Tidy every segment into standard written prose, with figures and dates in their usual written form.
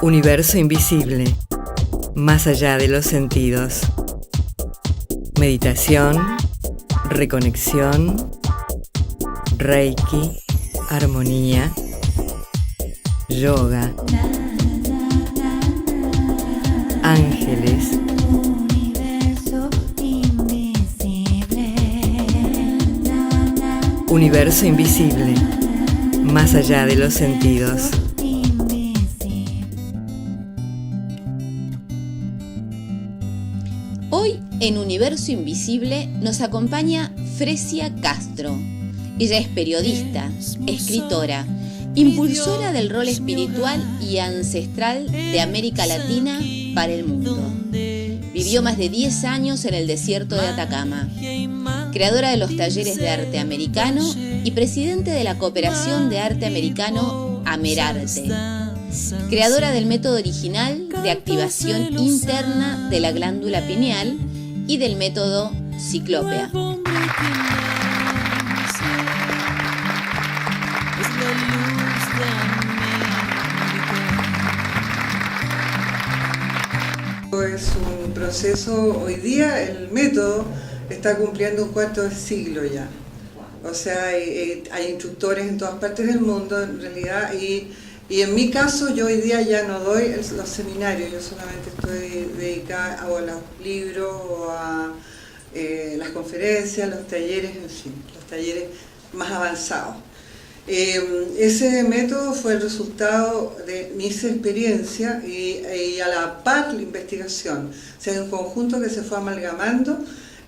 Universo invisible, más allá de los sentidos. Meditación, reconexión, Reiki, armonía, yoga, ángeles. Universo invisible, más allá de los sentidos. Hoy en Universo Invisible nos acompaña Fresia Castro. Ella es periodista, escritora, impulsora del rol espiritual y ancestral de América Latina para el mundo. Vivió más de 10 años en el desierto de Atacama. Creadora de los talleres de arte americano y presidente de la Cooperación de Arte Americano Amerarte. Creadora del método original de activación interna de la glándula pineal y del método Ciclópea. Es un proceso, hoy día el método está cumpliendo un cuarto de siglo ya. O sea, hay instructores en todas partes del mundo en realidad y en mi caso yo hoy día ya no doy los seminarios, yo solamente estoy dedicada a los libros o a las conferencias, los talleres, en fin, los talleres más avanzados. Ese método fue el resultado de mis experiencias y a la par la investigación, o sea, un conjunto que se fue amalgamando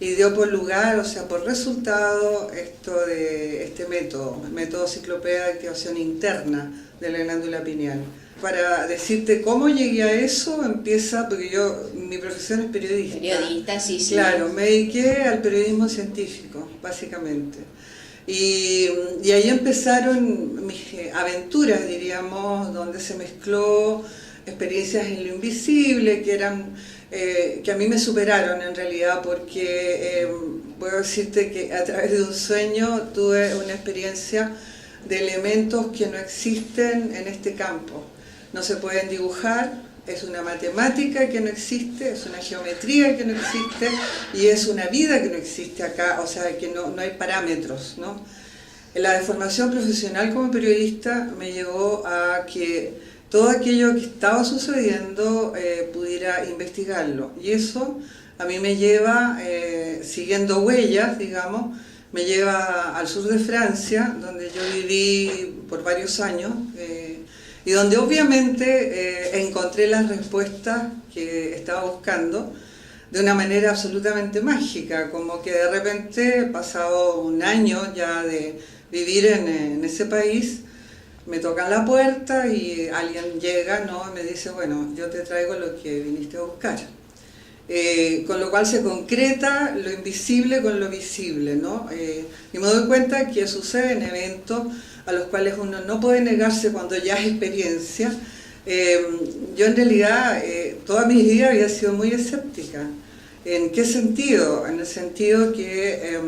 y dio por lugar, o sea, por resultado este método Ciclópea de activación interna de la glándula pineal. Para decirte cómo llegué a eso, porque mi profesión es periodista. Periodista, sí. Claro, me dediqué al periodismo científico, básicamente. Y ahí empezaron mis aventuras, diríamos, donde se mezcló experiencias en lo invisible, que a mí me superaron en realidad, porque puedo decirte que a través de un sueño tuve una experiencia de elementos que no existen en este campo. No se pueden dibujar, es una matemática que no existe, es una geometría que no existe y es una vida que no existe acá, o sea que no hay parámetros, ¿no? La deformación profesional como periodista me llevó a que todo aquello que estaba sucediendo pudiera investigarlo, y eso a mí me lleva, siguiendo huellas, digamos, me lleva al sur de Francia, donde yo viví por varios años, y donde obviamente encontré las respuestas que estaba buscando de una manera absolutamente mágica, como que de repente, pasado un año ya de vivir en ese país, me tocan la puerta y alguien llega, ¿no? Y me dice, bueno, yo te traigo lo que viniste a buscar. Con lo cual se concreta lo invisible con lo visible, ¿no? Y me doy cuenta que suceden eventos a los cuales uno no puede negarse cuando ya es experiencia. Yo en realidad toda mi vida había sido muy escéptica. ¿En qué sentido? En el sentido que,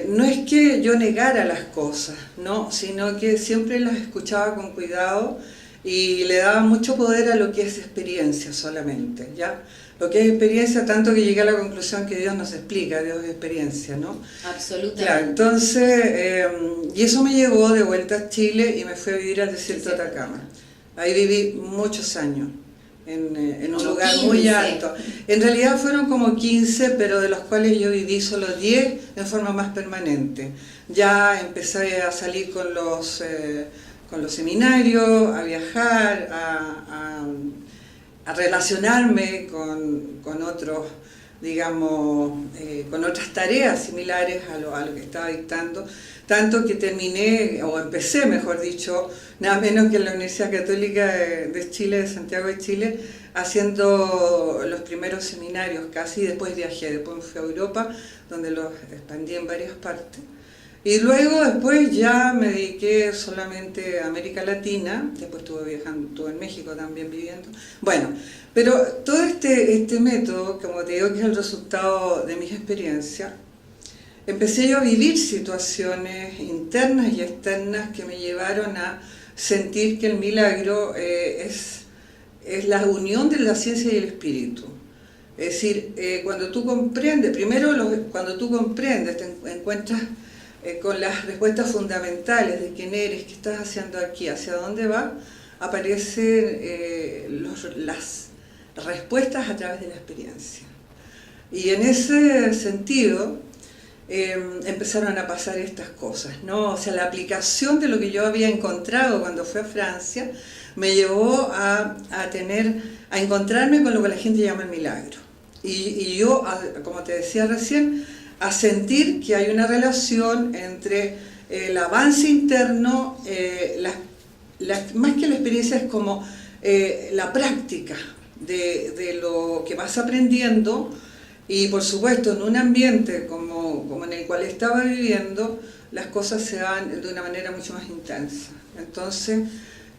no es que yo negara las cosas, ¿no? Sino que siempre las escuchaba con cuidado y le daba mucho poder a lo que es experiencia solamente, ¿ya? Lo que es experiencia, tanto que llegué a la conclusión que Dios no se explica, Dios es experiencia, ¿no? Absolutamente. Claro, entonces, y eso me llevó de vuelta a Chile y me fui a vivir al desierto de Atacama. Ahí viví muchos años, en un lugar 15. muy alto. En realidad fueron como 15, pero de los cuales yo viví solo 10 en forma más permanente. Ya empecé a salir con los seminarios, a viajar, a relacionarme con otros, digamos, con otras tareas similares a lo que estaba dictando, tanto que terminé, o empecé, mejor dicho, nada menos que en la Universidad Católica de Chile, de Santiago de Chile, haciendo los primeros seminarios casi, después viajé, después me fui a Europa, donde los expandí en varias partes. Y luego, después ya me dediqué solamente a América Latina, después estuve en México también viviendo. Bueno, pero todo este método, como te digo, que es el resultado de mis experiencias, empecé yo a vivir situaciones internas y externas que me llevaron a sentir que el milagro es la unión de la ciencia y el espíritu. Es decir, cuando tú comprendes, cuando tú comprendes, te encuentras con las respuestas fundamentales de quién eres, qué estás haciendo aquí, hacia dónde vas, aparecen las respuestas a través de la experiencia. Y en ese sentido empezaron a pasar estas cosas, ¿no? O sea, la aplicación de lo que yo había encontrado cuando fui a Francia me llevó a encontrarme con lo que la gente llama el milagro. Y yo, como te decía recién, a sentir que hay una relación entre el avance interno, más que la experiencia es como la práctica de lo que vas aprendiendo, y por supuesto en un ambiente como en el cual estaba viviendo, las cosas se van de una manera mucho más intensa. Entonces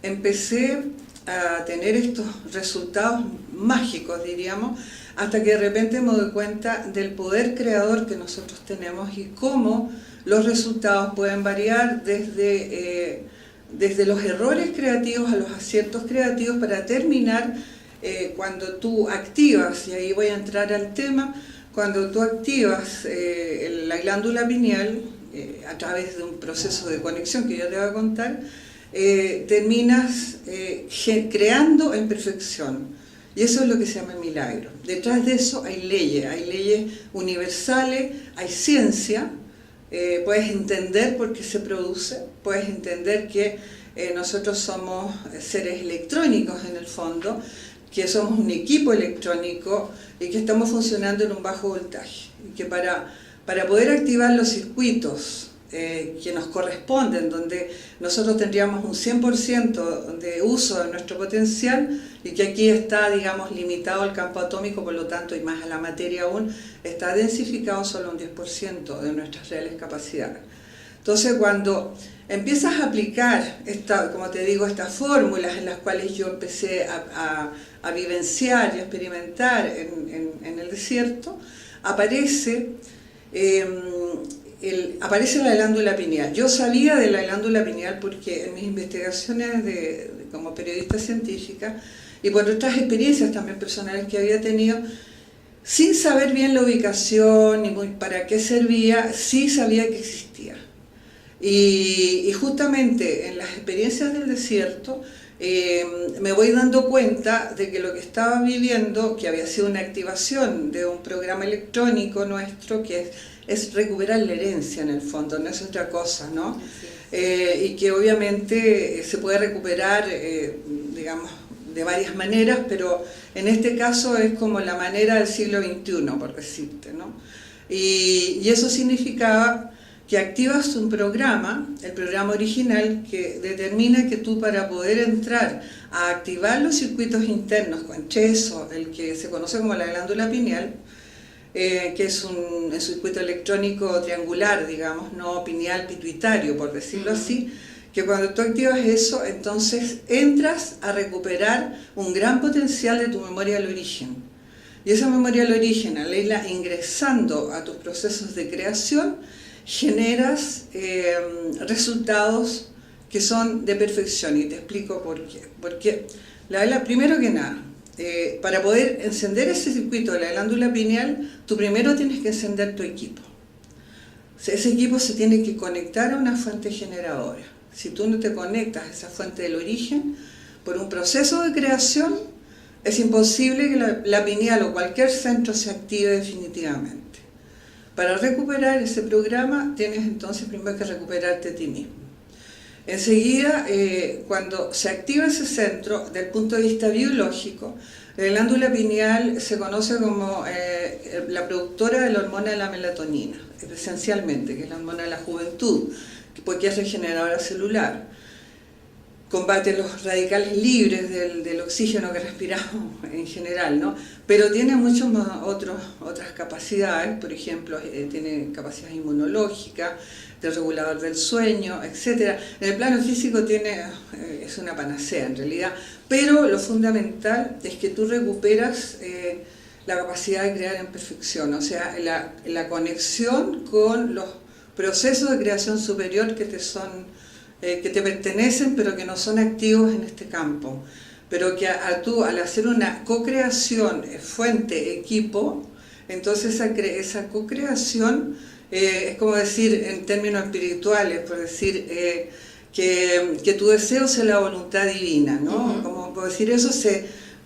empecé a tener estos resultados mágicos, diríamos, hasta que de repente me doy cuenta del poder creador que nosotros tenemos y cómo los resultados pueden variar desde los errores creativos a los aciertos creativos, para terminar cuando tú activas, y ahí voy a entrar al tema, cuando tú activas la glándula pineal a través de un proceso de conexión que yo te voy a contar, terminas creando en perfección. Y eso es lo que se llama el milagro. Detrás de eso hay leyes universales, hay ciencia, puedes entender por qué se produce, puedes entender que nosotros somos seres electrónicos en el fondo, que somos un equipo electrónico y que estamos funcionando en un bajo voltaje. Y que para poder activar los circuitos que nos corresponden, donde nosotros tendríamos un 100% de uso de nuestro potencial, y que aquí está, digamos, limitado al campo atómico, por lo tanto, y más a la materia aún, está densificado solo un 10% de nuestras reales capacidades. Entonces, cuando empiezas a aplicar, como te digo, estas fórmulas en las cuales yo empecé a vivenciar y a experimentar en el desierto, aparece la glándula pineal. Yo sabía de la glándula pineal porque en mis investigaciones como periodista científica y por otras experiencias también personales que había tenido, sin saber bien la ubicación ni para qué servía, sí sabía que existía. Y justamente en las experiencias del desierto me voy dando cuenta de que lo que estaba viviendo, que había sido una activación de un programa electrónico nuestro, que es recuperar la herencia en el fondo, no es otra cosa, ¿no? Y que obviamente se puede recuperar, digamos, de varias maneras, pero en este caso es como la manera del siglo XXI, por decirte, ¿no? Y eso significaba que activas un programa, el programa original, que determina que tú, para poder entrar a activar los circuitos internos, entre eso, el que se conoce como la glándula pineal, que es un circuito electrónico triangular, digamos, no pineal pituitario, por decirlo así, que cuando tú activas eso, entonces entras a recuperar un gran potencial de tu memoria del origen. Y esa memoria del origen, al irla ingresando a tus procesos de creación, generas resultados que son de perfección, y te explico por qué. Porque primero que nada, para poder encender ese circuito de la glándula pineal, tú primero tienes que encender tu equipo. O sea, ese equipo se tiene que conectar a una fuente generadora. Si tú no te conectas a esa fuente del origen, por un proceso de creación, es imposible que la pineal o cualquier centro se active definitivamente. Para recuperar ese programa, tienes entonces primero que recuperarte a ti mismo. Enseguida, cuando se activa ese centro, desde el punto de vista biológico, la glándula pineal se conoce como la productora de la hormona de la melatonina, esencialmente, que es la hormona de la juventud, porque es regeneradora celular. Combate los radicales libres del oxígeno que respiramos en general, ¿no? Pero tiene muchas otras capacidades, por ejemplo, tiene capacidad inmunológica, de regulador del sueño, etc. En el plano físico es una panacea en realidad, pero lo fundamental es que tú recuperas la capacidad de crear en perfección, o sea, la conexión con los procesos de creación superior que te son que te pertenecen pero que no son activos en este campo. Pero que tú al hacer una co-creación fuente-equipo, entonces esa co-creación es como decir en términos espirituales, por decir que tu deseo sea la voluntad divina, ¿no? Como por decir eso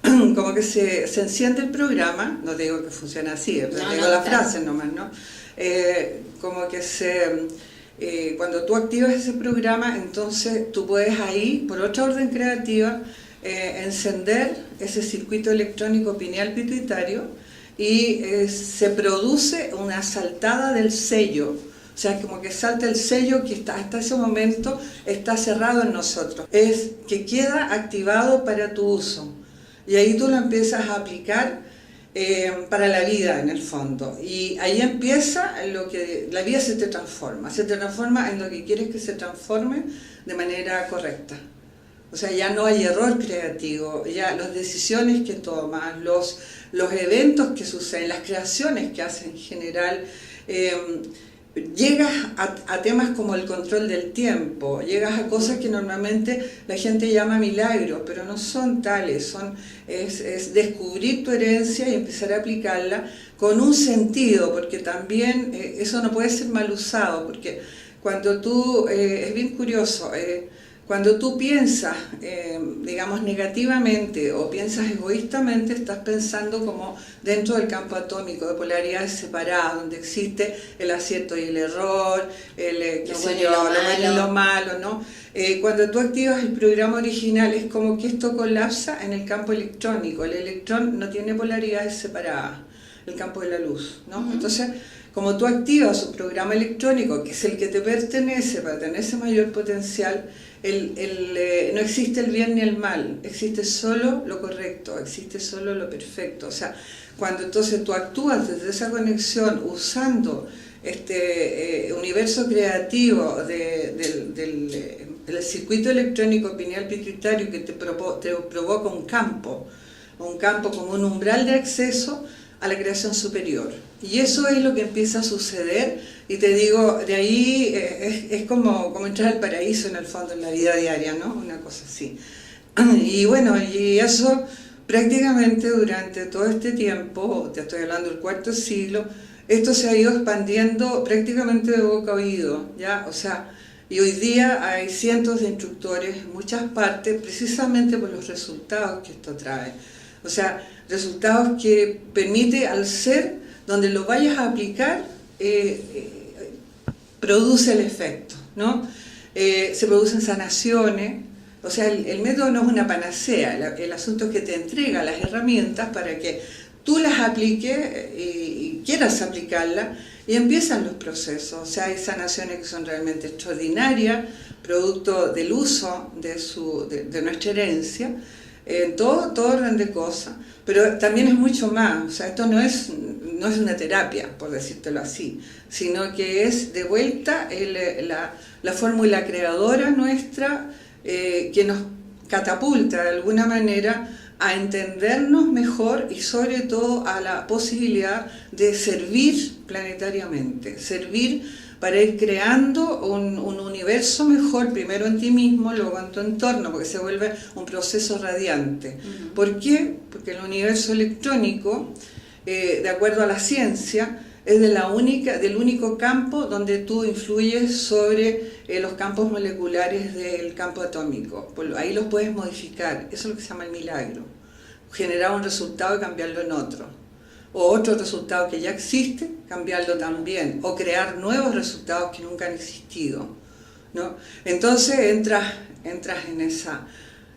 como que se enciende el programa, no te digo que funciona así, te digo la frase nomás, ¿no? Como que cuando tú activas ese programa, entonces tú puedes ahí, por otra orden creativa, encender ese circuito electrónico pineal pituitario y se produce una saltada del sello, o sea, como que salta el sello que hasta ese momento está cerrado en nosotros, es que queda activado para tu uso y ahí tú lo empiezas a aplicar para la vida en el fondo, y ahí empieza la vida se te transforma en lo que quieres que se transforme de manera correcta. O sea, ya no hay error creativo, ya las decisiones que tomas, los eventos que suceden, las creaciones que haces en general, llegas a temas como el control del tiempo, llegas a cosas que normalmente la gente llama milagros, pero no son tales, es descubrir tu herencia y empezar a aplicarla con un sentido, porque también eso no puede ser mal usado, porque cuando tú, es bien curioso, cuando tú piensas, digamos, negativamente o piensas egoístamente, estás pensando como dentro del campo atómico de polaridades separadas, donde existe el acierto y el error, lo bueno y lo malo, ¿no? Cuando tú activas el programa original, es como que esto colapsa en el campo electrónico. El electrón no tiene polaridades separadas, el campo de la luz, ¿no? Entonces, como tú activas un programa electrónico, que es el que te pertenece para tener ese mayor potencial, no existe el bien ni el mal, existe solo lo correcto, existe solo lo perfecto. O sea, cuando entonces tú actúas desde esa conexión usando este universo creativo del circuito electrónico pineal pituitario que te provoca un campo como un umbral de acceso a la creación superior. Y eso es lo que empieza a suceder, y te digo, de ahí es como entrar al paraíso en el fondo, en la vida diaria, ¿no? Una cosa así. Y bueno, y eso prácticamente durante todo este tiempo, te estoy hablando del cuarto siglo, esto se ha ido expandiendo prácticamente de boca a oído, ¿ya? O sea, y hoy día hay cientos de instructores en muchas partes, precisamente por los resultados que esto trae. O sea, resultados que permite al ser, donde lo vayas a aplicar, produce el efecto, ¿no? Se producen sanaciones, o sea, el método no es una panacea, el asunto es que te entrega las herramientas para que tú las apliques y quieras aplicarlas, y empiezan los procesos. O sea, hay sanaciones que son realmente extraordinarias, producto del uso de nuestra herencia, en todo orden de cosas, pero también es mucho más. O sea, esto no es una terapia, por decírtelo así, sino que es de vuelta la fórmula creadora nuestra, que nos catapulta de alguna manera a entendernos mejor y sobre todo a la posibilidad de servir planetariamente, servir para ir creando un universo mejor, primero en ti mismo, luego en tu entorno, porque se vuelve un proceso radiante. ¿Por qué? Porque el universo electrónico, de acuerdo a la ciencia, es del único campo donde tú influyes sobre los campos moleculares del campo atómico. Ahí los puedes modificar, eso es lo que se llama el milagro. Generar un resultado y cambiarlo en otro. O otro resultado que ya existe, cambiarlo también, o crear nuevos resultados que nunca han existido, ¿no? Entonces entras en esa,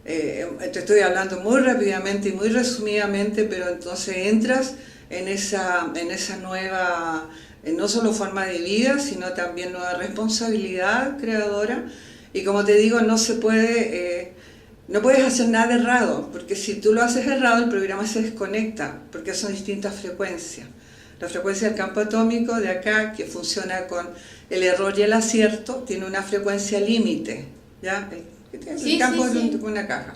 te estoy hablando muy rápidamente y muy resumidamente, pero entonces entras en esa nueva, no solo forma de vida, sino también nueva responsabilidad creadora, y como te digo, no puedes hacer nada errado, porque si tú lo haces errado, el programa se desconecta, porque son distintas frecuencias. La frecuencia del campo atómico de acá, que funciona con el error y el acierto, tiene una frecuencia límite, ¿ya? El campo es una caja.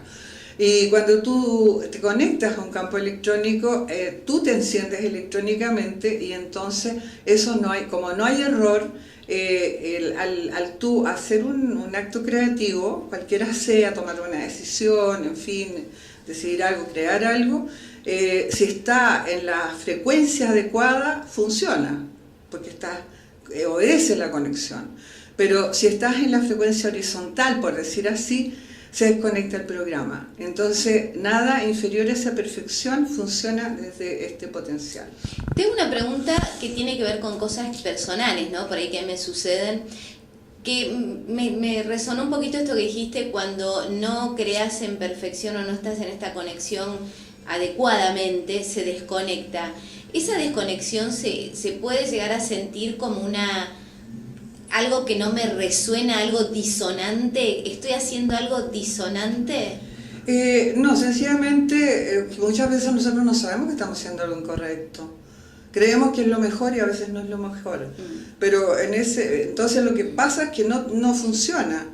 Y cuando tú te conectas a un campo electrónico, tú te enciendes electrónicamente, y entonces eso como no hay error, al tú hacer un acto creativo, cualquiera sea, tomar una decisión, en fin, decidir algo, crear algo, si está en la frecuencia adecuada, funciona, porque obedece la conexión. Pero si estás en la frecuencia horizontal, por decir así, se desconecta el programa. Entonces, nada inferior a esa perfección funciona desde este potencial. Tengo una pregunta que tiene que ver con cosas personales, ¿no? Por ahí que me suceden, que me resonó un poquito esto que dijiste, cuando no creas en perfección o no estás en esta conexión adecuadamente, se desconecta. Esa desconexión se puede llegar a sentir como algo que no me resuena, algo disonante. ¿Estoy haciendo algo disonante? No, sencillamente muchas veces nosotros no sabemos que estamos haciendo algo incorrecto. Creemos que es lo mejor y a veces no es lo mejor. Pero entonces lo que pasa es que no funciona.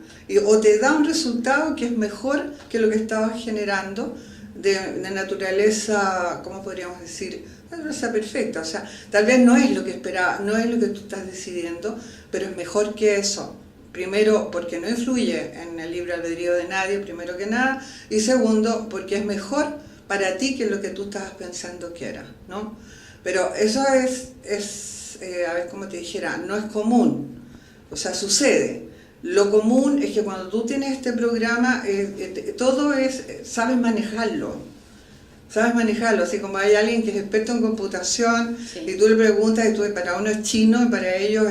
O te da un resultado que es mejor que lo que estabas generando de naturaleza, ¿cómo podríamos decir? Naturaleza perfecta. O sea, tal vez no es lo que esperaba, no es lo que tú estás decidiendo, pero es mejor que eso. Primero, porque no influye en el libre albedrío de nadie, primero que nada. Y segundo, porque es mejor para ti que lo que tú estabas pensando que era, ¿no? Pero eso es a ver cómo te dijera, no es común. O sea, sucede. Lo común es que cuando tú tienes este programa, todo sabes manejarlo. Sabes manejarlo, así como hay alguien que es experto en computación, sí, y tú le preguntas, y para uno es chino y para ellos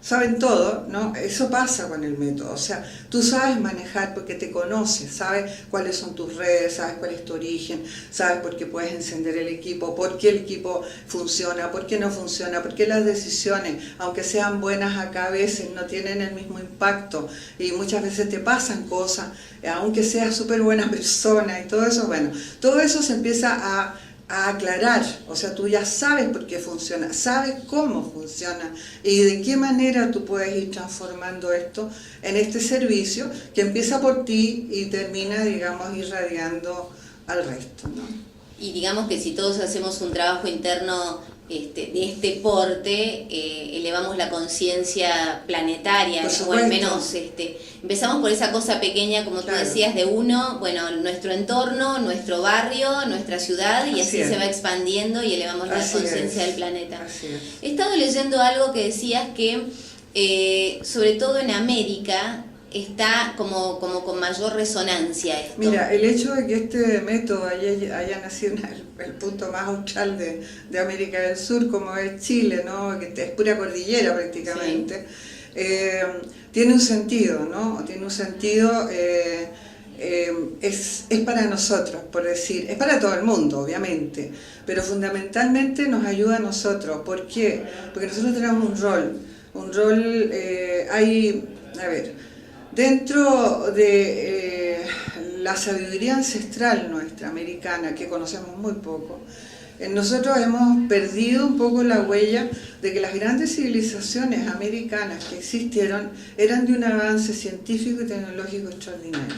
saben todo, ¿no? Eso pasa con el método. O sea, tú sabes manejar porque te conoces, sabes cuáles son tus redes, sabes cuál es tu origen, sabes por qué puedes encender el equipo, por qué el equipo funciona, por qué no funciona, por qué las decisiones, aunque sean buenas acá, a veces no tienen el mismo impacto y muchas veces te pasan cosas, aunque seas súper buena persona y todo eso, bueno, todo eso se empieza a aclarar, o sea, tú ya sabes por qué funciona, sabes cómo funciona y de qué manera tú puedes ir transformando esto en este servicio que empieza por ti y termina, digamos, irradiando al resto, ¿no? Y digamos que si todos hacemos un trabajo interno de este porte, elevamos la conciencia planetaria, o al menos empezamos por esa cosa pequeña, como claro, tú decías, de uno, bueno, nuestro entorno, nuestro barrio, nuestra ciudad, y así se va expandiendo y elevamos la conciencia del planeta. He estado leyendo algo que decías que, sobre todo en América, está como con mayor resonancia esto. Mira, el hecho de que este método haya nacido en el punto más austral de América del Sur, como es Chile, ¿no? Que es pura cordillera prácticamente, sí, tiene un sentido, ¿no? Tiene un sentido, es para nosotros, por decir, es para todo el mundo, obviamente, pero fundamentalmente nos ayuda a nosotros. ¿Por qué? Porque nosotros tenemos un rol, a ver, dentro de la sabiduría ancestral nuestra, americana, que conocemos muy poco, nosotros hemos perdido un poco la huella de que las grandes civilizaciones americanas que existieron eran de un avance científico y tecnológico extraordinario.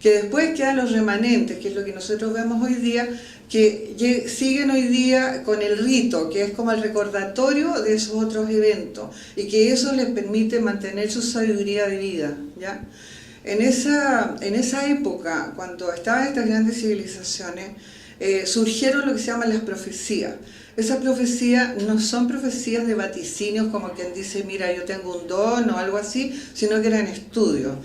Que después quedan los remanentes, que es lo que nosotros vemos hoy día, que siguen hoy día con el rito, que es como el recordatorio de esos otros eventos, y que eso les permite mantener su sabiduría de vida, ¿ya? En esa época, cuando estaban estas grandes civilizaciones, surgieron lo que se llaman las profecías. Esas profecías no son profecías de vaticinios como quien dice, mira, yo tengo un don o algo así, sino que eran estudios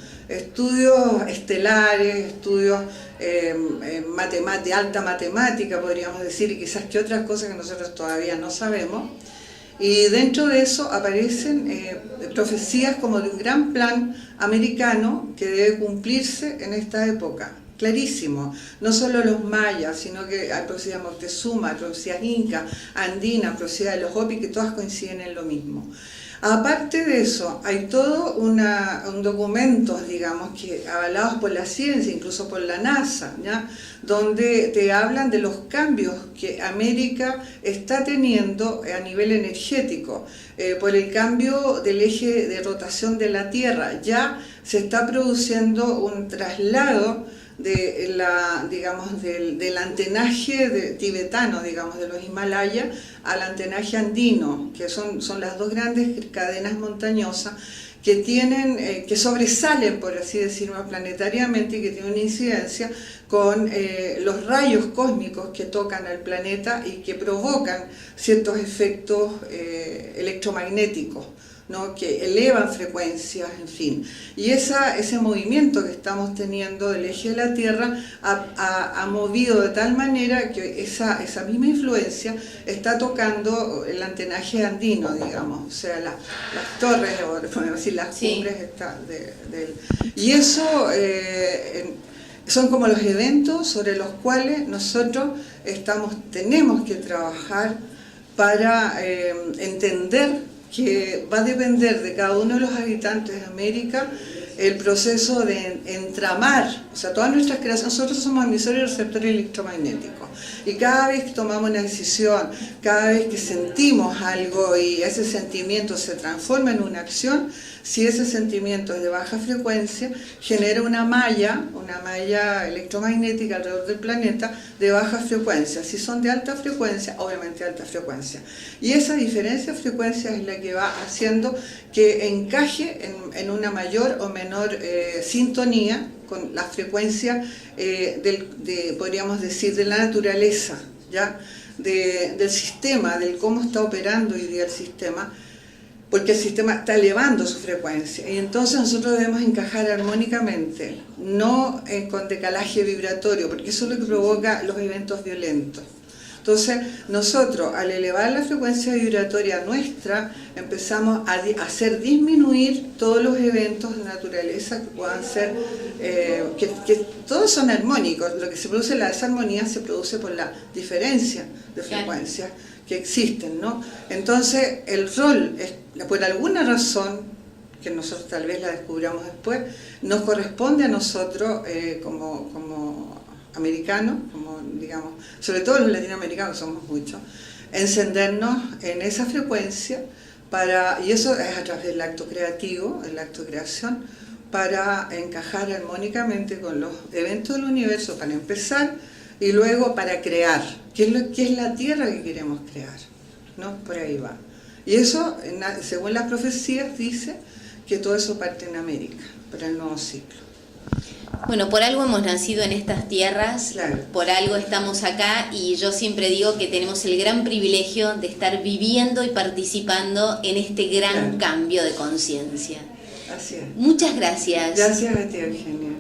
estelares, estudios de alta matemática, podríamos decir, y quizás que otras cosas que nosotros todavía no sabemos. Y dentro de eso aparecen profecías como de un gran plan americano que debe cumplirse en esta época. Clarísimo, no solo los mayas, sino que hay profecías Moctezuma, hay profecías incas, andinas, profecías de los Hopi, que todas coinciden en lo mismo. Aparte de eso, hay todo un documentos, digamos, que avalados por la ciencia, incluso por la NASA, ¿ya? Donde te hablan de los cambios que América está teniendo a nivel energético, por el cambio del eje de rotación de la Tierra. Ya se está produciendo un traslado de la, digamos, del antenaje tibetano, digamos, de los Himalayas, al antenaje andino, que son las dos grandes cadenas montañosas que tienen, que sobresalen, por así decirlo, planetariamente, y que tienen una incidencia con los rayos cósmicos que tocan al planeta y que provocan ciertos efectos electromagnéticos, ¿no? Que elevan frecuencias, en fin. Y ese movimiento que estamos teniendo del eje de la Tierra ha movido de tal manera que esa misma influencia está tocando el antenaje andino, digamos, o sea, las torres, podemos decir, las cumbres y eso son como los eventos sobre los cuales nosotros tenemos que trabajar para entender que va a depender de cada uno de los habitantes de América el proceso de entramar, o sea, todas nuestras creaciones, nosotros somos emisores y receptores electromagnéticos, y cada vez que tomamos una decisión, cada vez que sentimos algo y ese sentimiento se transforma en una acción, si ese sentimiento es de baja frecuencia, genera una malla electromagnética alrededor del planeta de baja frecuencia. Si son de alta frecuencia, obviamente alta frecuencia. Y esa diferencia de frecuencia es la que va haciendo que encaje en una mayor o menor sintonía con la frecuencia podríamos decir, de la naturaleza, ¿ya? Del sistema, del cómo está operando hoy día el sistema, porque el sistema está elevando su frecuencia, y entonces nosotros debemos encajar armónicamente, no con decalaje vibratorio, porque eso es lo que provoca los eventos violentos. Entonces nosotros, al elevar la frecuencia vibratoria nuestra, empezamos a hacer disminuir todos los eventos de naturaleza que puedan ser, que todos son armónicos. Lo que se produce, la desarmonía se produce por la diferencia de frecuencias que existen, ¿no? Entonces el rol, por alguna razón, que nosotros tal vez la descubramos después, nos corresponde a nosotros como americanos, como digamos, sobre todo los latinoamericanos somos muchos, encendernos en esa frecuencia y eso es a través del acto creativo, el acto de creación, para encajar armónicamente con los eventos del universo, para empezar, y luego para crear, que es la tierra que queremos crear, ¿no? Por ahí va. Y eso, según las profecías, dice que todo eso parte en América, para el nuevo ciclo. Bueno, por algo hemos nacido en estas tierras, claro. Por algo estamos acá, y yo siempre digo que tenemos el gran privilegio de estar viviendo y participando en este gran cambio de conciencia. Así es. Muchas gracias. Gracias a ti, Eugenia.